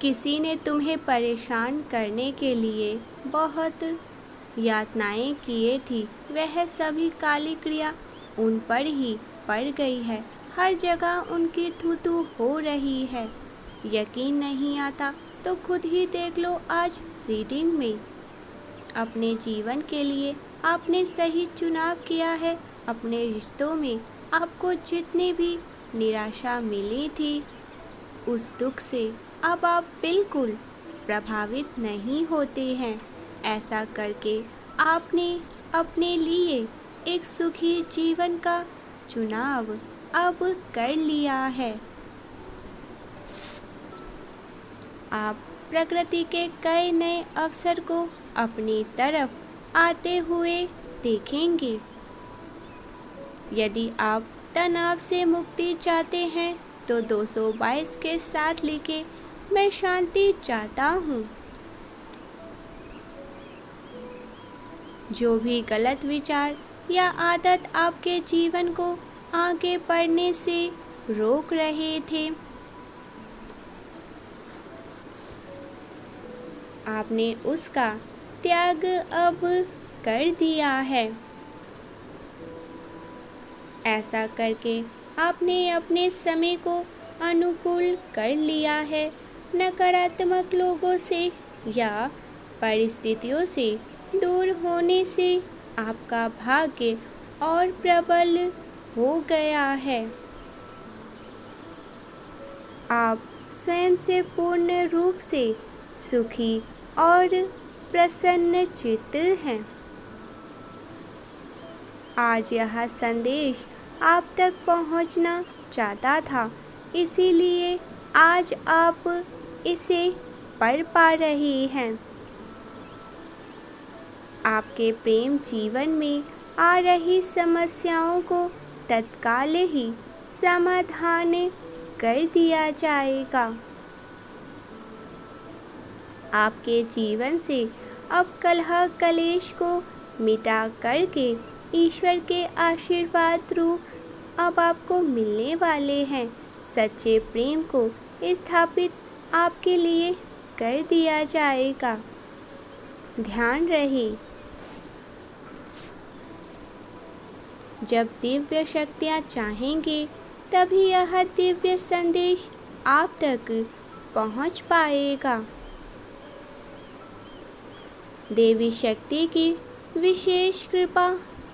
किसी ने तुम्हें परेशान करने के लिए बहुत यातनाएं किए थी, वह सभी काली क्रिया उन पर ही पड़ गई है। हर जगह उनकी थू-थू हो रही है। यकीन नहीं आता तो खुद ही देख लो आज रीडिंग में। अपने जीवन के लिए आपने सही चुनाव किया है। अपने रिश्तों में आपको जितनी भी निराशा मिली थी, उस दुख से अब आप बिल्कुल प्रभावित नहीं होते हैं। ऐसा करके आपने अपने लिए एक सुखी जीवन का चुनाव अब कर लिया है। आप प्रकृति के कई नए अवसर को अपनी तरफ आते हुए देखेंगे। यदि आप तनाव से मुक्ति चाहते हैं तो 222 के साथ लिखे मैं शांति चाहता हूँ। जो भी गलत विचार या आदत आपके जीवन को आगे बढ़ने से रोक रहे थे, आपने उसका त्याग अब कर दिया है। ऐसा करके आपने अपने समय को अनुकूल कर लिया है। नकारात्मक लोगों से या परिस्थितियों से दूर होने से आपका भाग्य और प्रबल हो गया है। आप स्वयं से पूर्ण रूप से सुखी और प्रसन्नचित्त हैं। आज यह संदेश आप तक पहुंचना चाहता था, इसीलिए आज आप इसे पढ़ पा रहे हैं। आपके प्रेम जीवन में आ रही समस्याओं को तत्काल ही समाधान कर दिया जाएगा। आपके जीवन से अब कलह कलेश को मिटा करके ईश्वर के आशीर्वाद रूप अब आपको मिलने वाले हैं। सच्चे प्रेम को स्थापित आपके लिए कर दिया जाएगा। ध्यान रहे, जब दिव्य शक्तियाँ चाहेंगे तभी यह दिव्य संदेश आप तक पहुँच पाएगा। देवी शक्ति की विशेष कृपा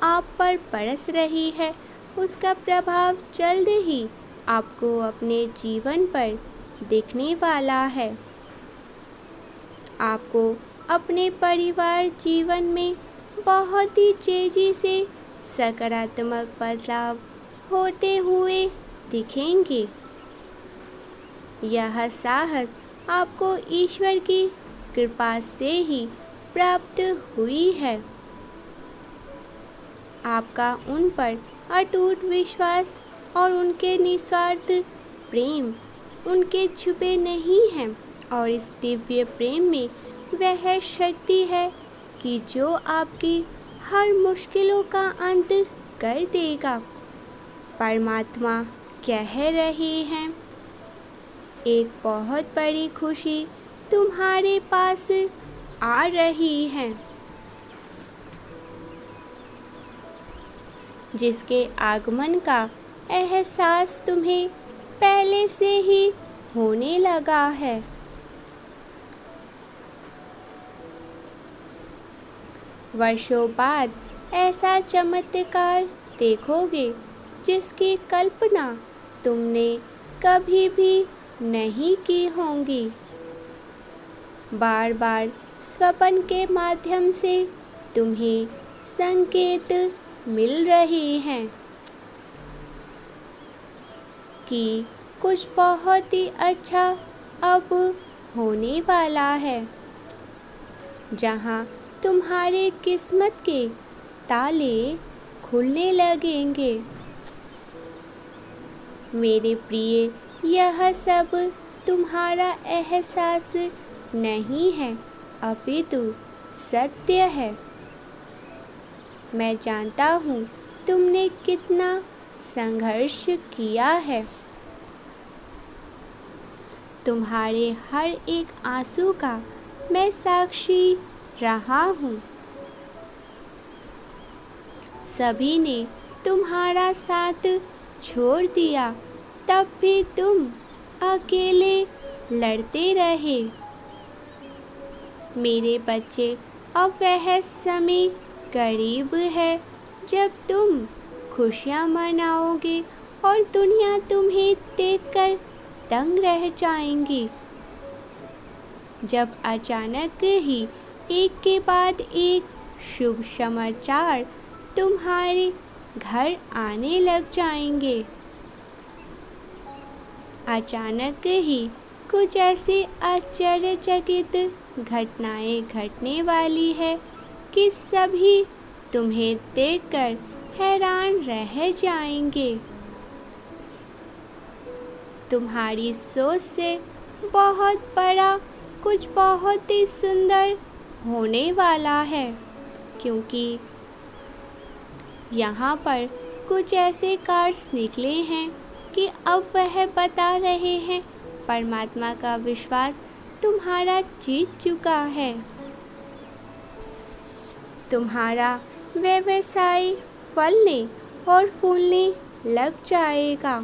आप पर बरस रही है। उसका प्रभाव जल्द ही आपको अपने जीवन पर दिखने वाला है। आपको अपने परिवार जीवन में बहुत ही तेजी से सकारात्मक बदलाव होते हुए दिखेंगे। यह साहस आपको ईश्वर की कृपा से ही प्राप्त हुई है। आपका उन पर अटूट विश्वास और उनके निस्वार्थ प्रेम उनके छुपे नहीं हैं, और इस दिव्य प्रेम में वह शक्ति है कि जो आपकी हर मुश्किलों का अंत कर देगा। परमात्मा कह रहे हैं, एक बहुत बड़ी खुशी तुम्हारे पास आ रही है, जिसके आगमन का एहसास तुम्हें पहले से ही होने लगा है। वर्षों बाद ऐसा चमत्कार देखोगे जिसकी कल्पना तुमने कभी भी नहीं की होगी। बार बार स्वप्न के माध्यम से तुम्हें संकेत मिल रहे हैं कि कुछ बहुत ही अच्छा अब होने वाला है, जहां तुम्हारे किस्मत के ताले खुलने लगेंगे। मेरे प्रिय, यह सब तुम्हारा एहसास नहीं है, अपितु सत्य है। मैं जानता हूँ तुमने कितना संघर्ष किया है। तुम्हारे हर एक आंसू का मैं साक्षी रहा हूँ। सभी ने तुम्हारा साथ छोड़ दिया, तब भी तुम अकेले लड़ते रहे। मेरे बच्चे, अब वह समय करीब है जब तुम खुशियाँ मनाओगे और दुनिया तुम्हें देखकर दंग रह जाएंगी। जब अचानक ही एक के बाद एक शुभ समाचार तुम्हारे घर आने लग जाएंगे। अचानक ही कुछ ऐसी आश्चर्यचकित घटनाएं घटने वाली है कि सभी तुम्हें देखकर हैरान रह जाएंगे। तुम्हारी सोच से बहुत बड़ा कुछ बहुत ही सुंदर होने वाला है, क्योंकि यहाँ पर कुछ ऐसे कार्ड्स निकले हैं कि अब वह बता रहे हैं परमात्मा का विश्वास तुम्हारा जीत चुका है। तुम्हारा व्यवसाय फलने और फूलने लग जाएगा।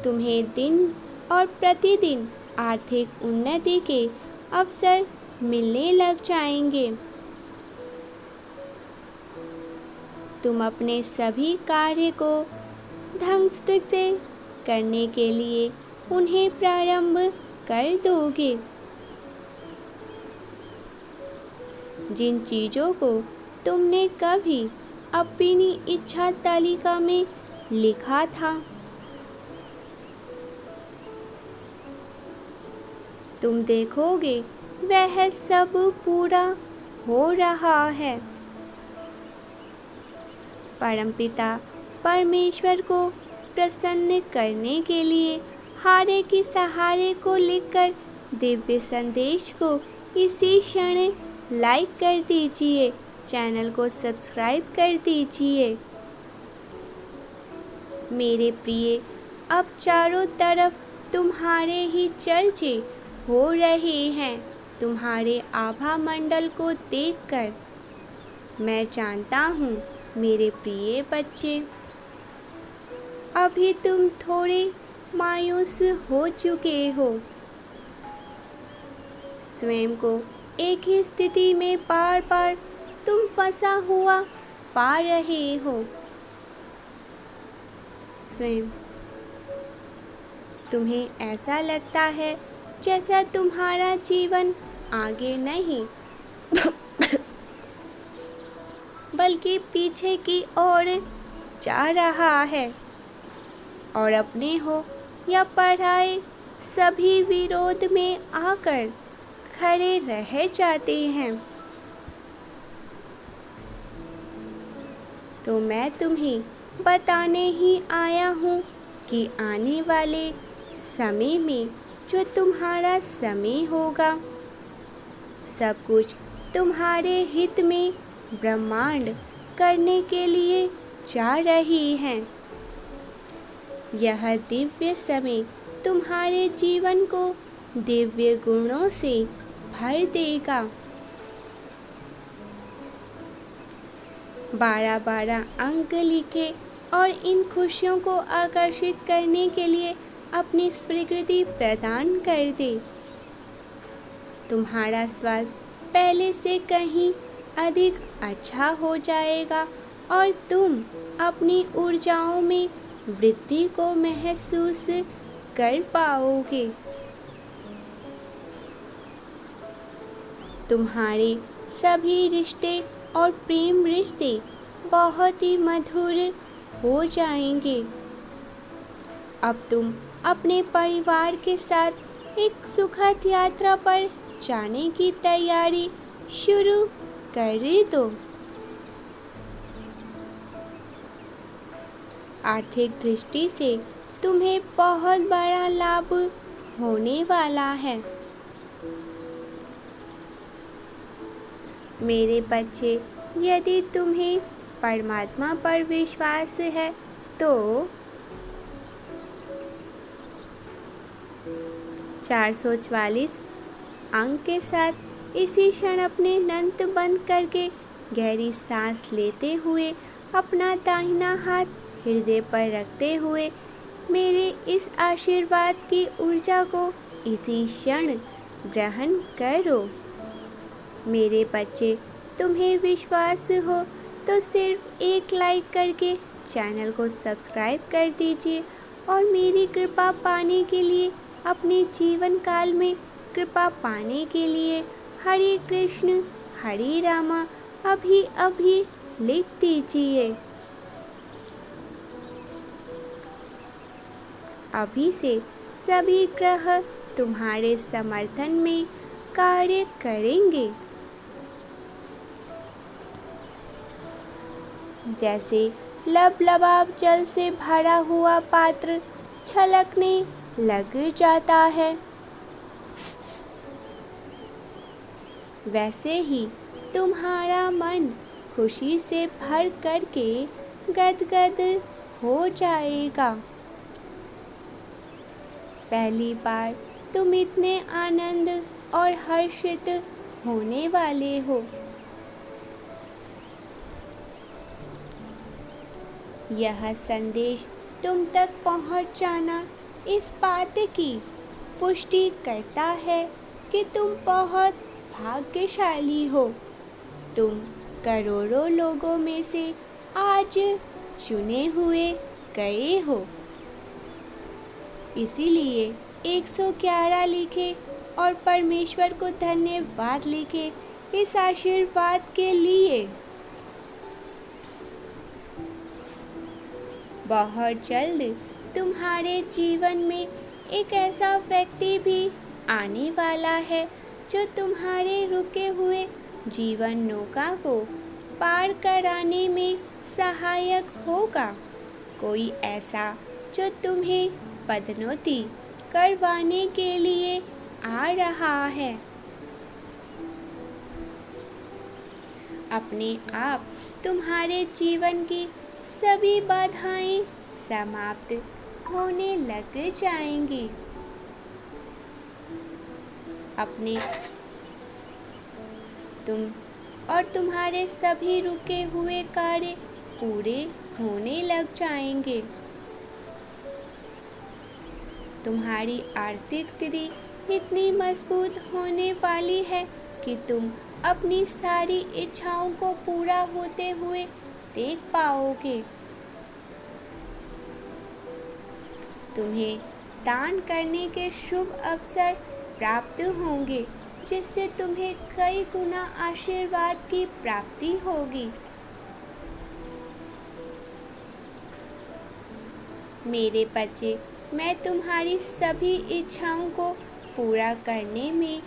तुम्हें दिन और प्रतिदिन आर्थिक उन्नति के अवसर मिलने लग जाएंगे। तुम अपने सभी कार्य को ढंग से करने के लिए उन्हें प्रारंभ कर दोगे। जिन चीज़ों को तुमने कभी अपनी इच्छा तालिका में लिखा था, तुम देखोगे वह सब पूरा हो रहा है। परमपिता परमेश्वर को प्रसन्न करने के लिए हारे की सहारे को लिखकर दिव्य संदेश को इसी क्षण लाइक कर दीजिए, चैनल को सब्सक्राइब कर दीजिए। मेरे प्रिय, अब चारों तरफ तुम्हारे ही चर्चे हो रहे हैं। तुम्हारे आभा मंडल को देखकर मैं जानता हूँ मेरे प्रिय बच्चे, अभी तुम थोड़े मायूस हो चुके हो। स्वयं को एक ही स्थिति में बार बार तुम फंसा हुआ पा रहे हो। स्वयं तुम्हें ऐसा लगता है जैसा तुम्हारा जीवन आगे नहीं बल्कि पीछे की ओर जा रहा है, और अपने हो या पढ़ाई सभी विरोध में आकर खड़े रह जाते हैं। तो मैं तुम्हें बताने ही आया हूँ कि आने वाले समय में जो तुम्हारा समय होगा, सब कुछ तुम्हारे हित में ब्रह्मांड करने के लिए जा रही है। यह दिव्य समय तुम्हारे जीवन को दिव्य गुणों से भर देगा। 12-12 अंक लिखे और इन खुशियों को आकर्षित करने के लिए अपनी स्वीकृति प्रदान कर दे। तुम्हारा स्वास्थ्य पहले से कहीं अधिक अच्छा हो जाएगा और तुम अपनी ऊर्जाओं में वृद्धि को महसूस कर पाओगे। तुम्हारे सभी रिश्ते और प्रेम रिश्ते बहुत ही मधुर हो जाएंगे। अब तुम अपने परिवार के साथ एक सुखद यात्रा पर जाने की तैयारी शुरू कर दो। आर्थिक दृष्टि से तुम्हें बहुत बड़ा लाभ होने वाला है। मेरे बच्चे, यदि तुम्हें परमात्मा पर विश्वास है तो 444 अंक के साथ इसी क्षण अपने नंत बंद करके गहरी सांस लेते हुए अपना दाहिना हाथ हृदय पर रखते हुए मेरे इस आशीर्वाद की ऊर्जा को इसी क्षण ग्रहण करो। मेरे बच्चे, तुम्हें विश्वास हो तो सिर्फ एक लाइक करके चैनल को सब्सक्राइब कर दीजिए और मेरी कृपा पाने के लिए, अपने जीवन काल में कृपा पाने के लिए हरे कृष्ण हरे रामा अभी अभी लिख दीजिए। अभी से सभी ग्रह तुम्हारे समर्थन में कार्य करेंगे। जैसे लबलबाब जल से भरा हुआ पात्र छलकने लग जाता है, वैसे ही तुम्हारा मन खुशी से भर करके गदगद हो जाएगा। पहली बार तुम इतने आनंद और हर्षित होने वाले हो। यह संदेश तुम तक पहुंच जाना इस बात की पुष्टि करता है कि तुम बहुत भाग्यशाली हो। तुम करोड़ों लोगों में से आज चुने हुए गए हो। इसीलिए 111 लिखे और परमेश्वर को धन्यवाद लिखे इस आशीर्वाद के लिए। बहुत जल्द तुम्हारे जीवन में एक ऐसा व्यक्ति भी आने वाला है जो तुम्हारे रुके हुए जीवन नौका को पार कराने में सहायक होगा। कोई ऐसा जो तुम्हें पदोन्नति करवाने के लिए आ रहा है। अपने आप तुम्हारे जीवन की सभी बाधाएं समाप्त होने लग जाएंगी। तुम और तुम्हारे सभी रुके हुए कार्य पूरे होने लग जाएंगे। तुम्हारी आर्थिक स्थिति इतनी मजबूत होने वाली है कि तुम अपनी सारी इच्छाओं को पूरा होते हुए देख पाओगे। तुम्हें दान करने के शुभ अवसर प्राप्त होंगे, जिससे तुम्हें कई गुना आशीर्वाद की प्राप्ति होगी। मेरे बच्चे, मैं तुम्हारी सभी इच्छाओं को पूरा करने में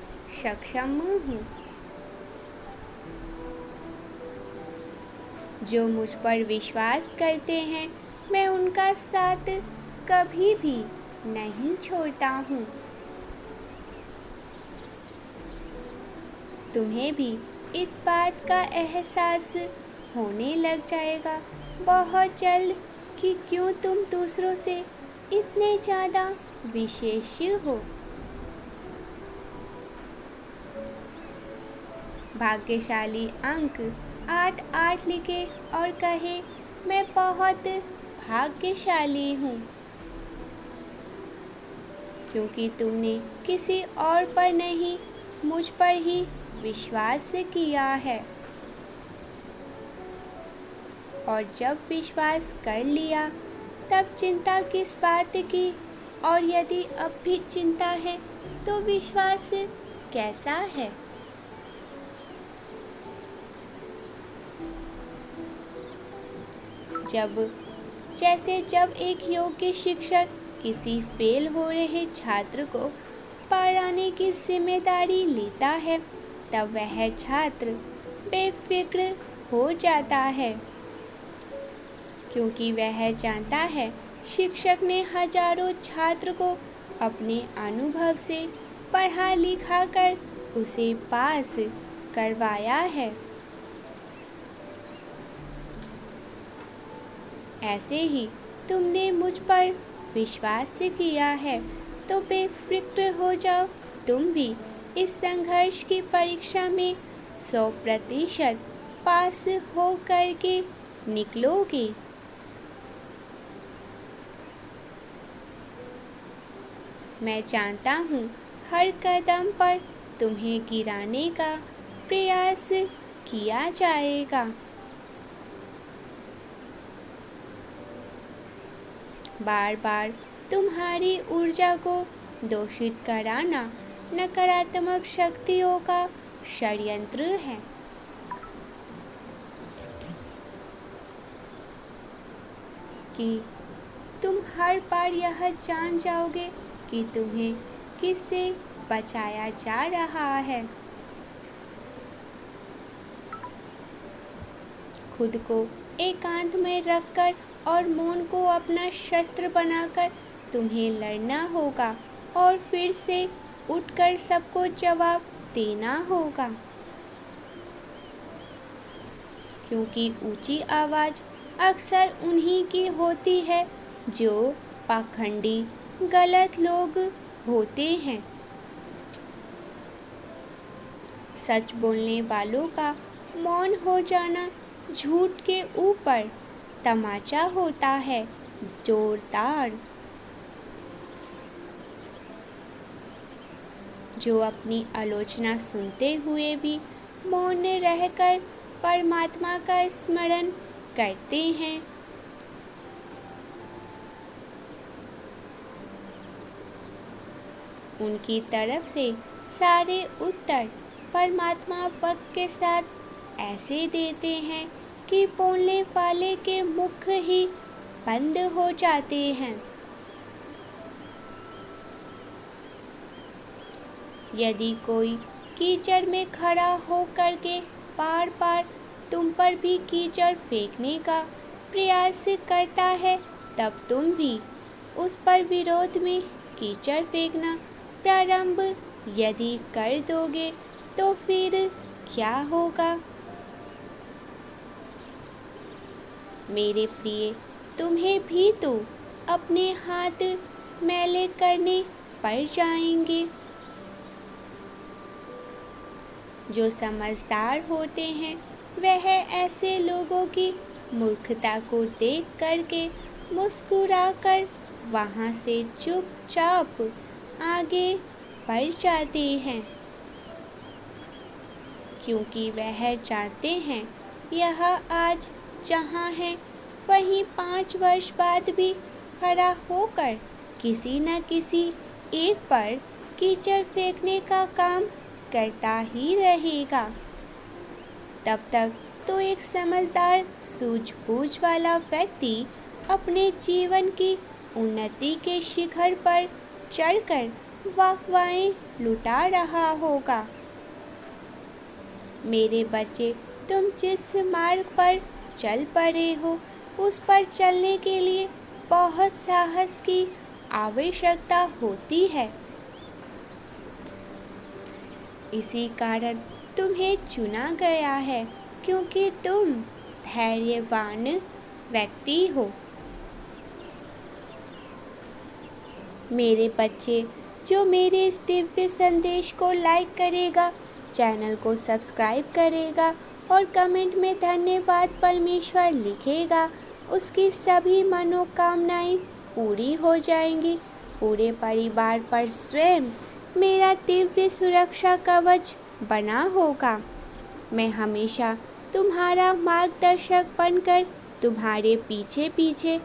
सक्षम हूँ। जो मुझ पर विश्वास करते हैं, मैं उनका साथ कभी भी नहीं छोड़ता हूँ। तुम्हें भी इस बात का एहसास होने लग जाएगा बहुत जल्द कि क्यों तुम दूसरों से इतने ज़्यादा विशेष हो। भाग्यशाली अंक 88 लिखे और कहे, मैं बहुत भाग्यशाली हूँ, क्योंकि तुमने किसी और पर नहीं, मुझ पर ही विश्वास किया है। और जब विश्वास कर लिया, तब चिंता किस बात की, और यदि अब भी चिंता है तो विश्वास कैसा है। जब एक योग्य शिक्षक किसी फेल हो रहे छात्र को पढ़ाने की जिम्मेदारी लेता है, तब वह छात्र बेफिक्र हो जाता है, क्योंकि वह जानता है शिक्षक ने हजारों छात्र को अपने अनुभव से पढ़ा लिखा कर उसे पास करवाया है। ऐसे ही तुमने मुझ पर विश्वास किया है तो बेफिक्र हो जाओ, तुम भी इस संघर्ष की परीक्षा में 100% पास हो करके निकलोगे। मैं जानता हूँ हर कदम पर तुम्हें गिराने का प्रयास किया जाएगा। बार बार तुम्हारी ऊर्जा को दोषित कराना नकारात्मक शक्तियों का षड्यंत्र है। कि तुम हर बार यह जान जाओगे कि तुम्हें किससे बचाया जा रहा है। खुद को एकांत में रखकर और मौन को अपना शस्त्र बनाकर तुम्हें लड़ना होगा और फिर से उठकर सबको जवाब देना होगा। क्योंकि ऊंची आवाज़ अक्सर उन्हीं की होती है जो पाखंडी गलत लोग होते हैं। सच बोलने वालों का मौन हो जाना झूठ के ऊपर तमाचा होता है, जोरदार। जो अपनी आलोचना सुनते हुए भी मौन रहकर परमात्मा का स्मरण करते हैं। उनकी तरफ से सारे उत्तर परमात्मा वक्त के साथ ऐसे देते हैं कि बोलने वाले के मुख ही बंद हो जाते हैं। यदि कोई कीचड़ में खड़ा हो करके बार बार तुम पर भी कीचड़ फेंकने का प्रयास करता है, तब तुम भी उस पर विरोध में कीचड़ फेंकना प्रारंभ यदि कर दोगे तो फिर क्या होगा। मेरे प्रिय, तुम्हें भी तो अपने हाथ मैले करने पड़ जाएंगे। जो समझदार होते हैं वह ऐसे लोगों की मूर्खता को देख करके मुस्कुराकर वहाँ से चुपचाप आगे बढ़ जाते हैं, क्योंकि वह जानते हैं यह आज जहाँ है वहीं 5 वर्ष बाद भी खड़ा होकर किसी न किसी एक पर कीचड़ फेंकने का काम करता ही रहेगा। तब तक तो एक समझदार सूझबूझ वाला व्यक्ति अपने जीवन की उन्नति के शिखर पर चढ़कर वाहवाहें लुटा रहा होगा। मेरे बच्चे, तुम जिस मार्ग पर चल पड़े हो उस पर चलने के लिए बहुत साहस की आवश्यकता होती है। इसी कारण तुम्हें चुना गया है, क्योंकि तुम धैर्यवान व्यक्ति हो। मेरे बच्चे, जो मेरे इस दिव्य संदेश को लाइक करेगा, चैनल को सब्सक्राइब करेगा और कमेंट में धन्यवाद परमेश्वर लिखेगा, उसकी सभी मनोकामनाएं पूरी हो जाएंगी। पूरे परिवार पर स्वयं मेरा दिव्य सुरक्षा कवच बना होगा। मैं हमेशा तुम्हारा मार्गदर्शक बनकर तुम्हारे पीछे पीछे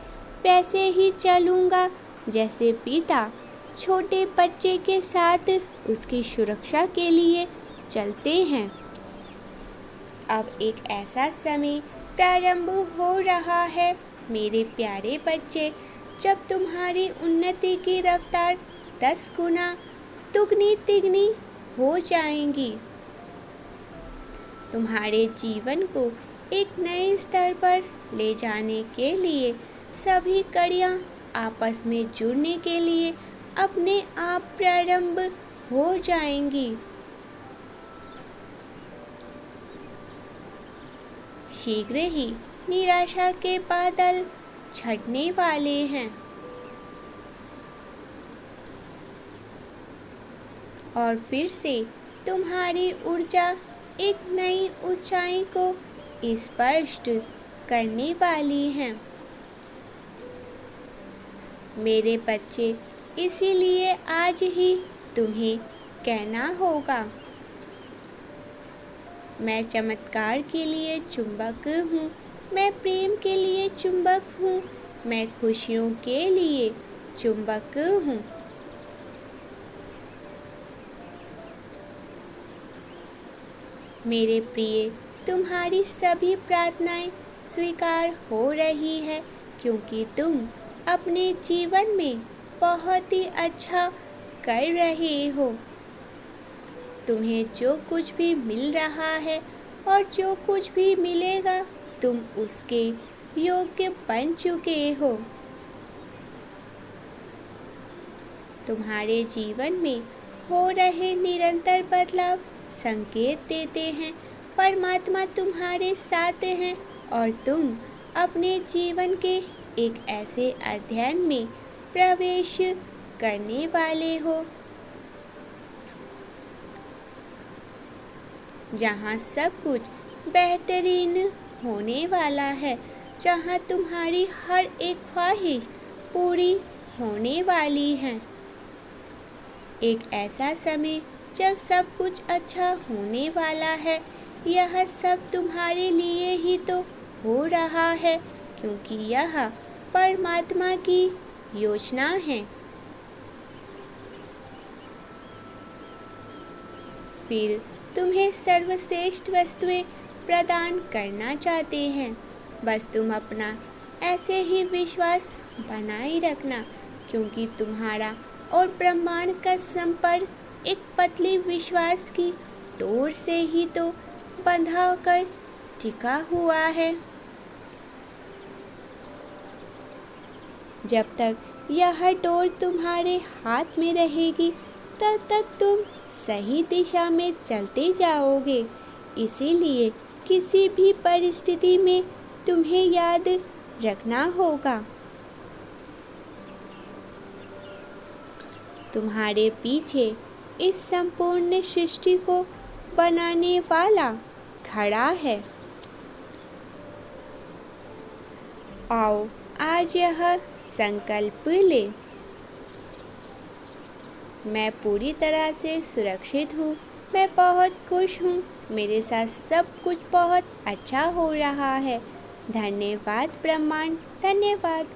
वैसे ही चलूँगा जैसे पिता छोटे बच्चे के साथ उसकी सुरक्षा के लिए चलते हैं। अब एक ऐसा समय प्रारंभ हो रहा है मेरे प्यारे बच्चे, जब तुम्हारी उन्नति की रफ्तार 10 गुना दुगनी तिगनी हो जाएंगी। तुम्हारे जीवन को एक नए स्तर पर ले जाने के लिए सभी कड़ियाँ आपस में जुड़ने के लिए अपने आप प्रारंभ हो जाएंगी। शीघ्र ही निराशा के बादल छटने वाले हैं। और फिर से तुम्हारी ऊर्जा एक नई ऊंचाई को स्पर्श करने वाली है। मेरे बच्चे, इसीलिए आज ही तुम्हें कहना होगा, मैं चमत्कार के लिए चुंबक हूँ, मैं प्रेम के लिए चुंबक हूँ, मैं खुशियों के लिए चुंबक हूँ। मेरे प्रिय, तुम्हारी सभी प्रार्थनाएं स्वीकार हो रही है, क्योंकि तुम अपने जीवन में बहुत ही अच्छा कर रहे हो। तुम्हें जो कुछ भी मिल रहा है और जो कुछ भी मिलेगा, तुम उसके योग्य बन चुके हो। तुम्हारे जीवन में हो रहे निरंतर बदलाव संकेत देते हैं परमात्मा तुम्हारे साथ हैं और तुम अपने जीवन के एक ऐसे अध्ययन में प्रवेश करने वाले हो जहाँ सब कुछ बेहतरीन होने वाला है, जहाँ तुम्हारी हर एक ख्वाहिश पूरी होने वाली है। एक ऐसा समय जब सब कुछ अच्छा होने वाला है। यह सब तुम्हारे लिए ही तो हो रहा है, क्योंकि यह परमात्मा की योजना है। फिर तुम्हें सर्वश्रेष्ठ वस्तुएं प्रदान करना चाहते हैं। बस तुम अपना ऐसे ही विश्वास बनाए रखना, क्योंकि तुम्हारा और ब्रह्मांड का संपर्क एक पतली विश्वास की डोर से ही तो बंधा कर टिका हुआ है। जब तक यह डोर तुम्हारे हाथ में रहेगी, तब तक तुम सही दिशा में चलते जाओगे। इसीलिए किसी भी परिस्थिति में तुम्हें याद रखना होगा, तुम्हारे पीछे इस संपूर्ण सृष्टि को बनाने वाला खड़ा है। आओ आज यह संकल्प ले, मैं पूरी तरह से सुरक्षित हूँ, मैं बहुत खुश हूँ, मेरे साथ सब कुछ बहुत अच्छा हो रहा है। धन्यवाद ब्रह्मांड, धन्यवाद।